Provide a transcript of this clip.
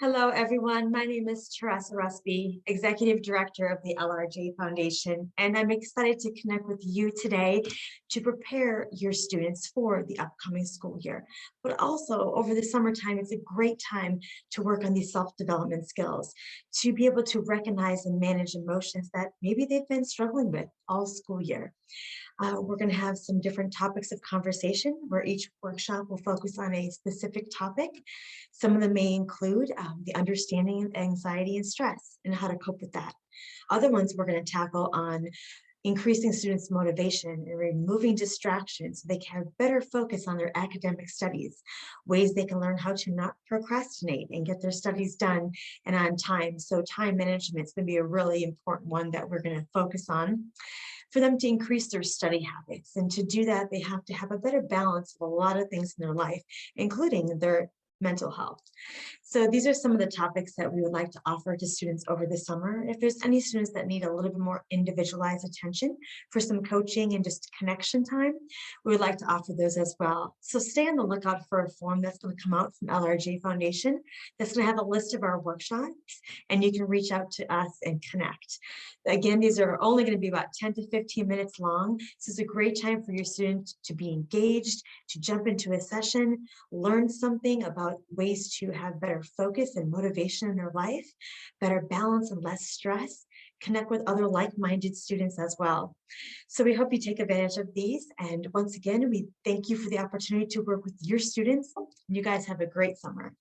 Hello, everyone. My name is Teresa Rusby, Executive Director of the LRJ Foundation, and I'm excited to connect with you today to prepare your students for the upcoming school year. But also, over the summertime, it's a great time to work on these self-development skills, to be able to recognize and manage emotions that maybe they've been struggling with all school year. We're going to have some different topics of conversation where each workshop will focus on a specific topic. Some of them may include the understanding of anxiety and stress and how to cope with that. Other ones we're going to tackle on increasing students' motivation and removing distractions so they can have better focus on their academic studies, ways they can learn how to not procrastinate and get their studies done and on time. So time management is going to be a really important one that we're going to focus on for them to increase their study habits. And to do that, they have to have a better balance of a lot of things in their life, including their mental health. So these are some of the topics that we would like to offer to students over the summer. If there's any students that need a little bit more individualized attention for some coaching and just connection time, we would like to offer those as well. So stay on the lookout for a form that's going to come out from LRJ Foundation that's going to have a list of our workshops, and you can reach out to us and connect. Again, these are only going to be about 10 to 15 minutes long. This is a great time for your student to be engaged, to jump into a session, learn something about ways to have better focus and motivation in their life, better balance and less stress, connect with other like-minded students as well. So we hope you take advantage of these. And once again, we thank you for the opportunity to work with your students. You guys have a great summer.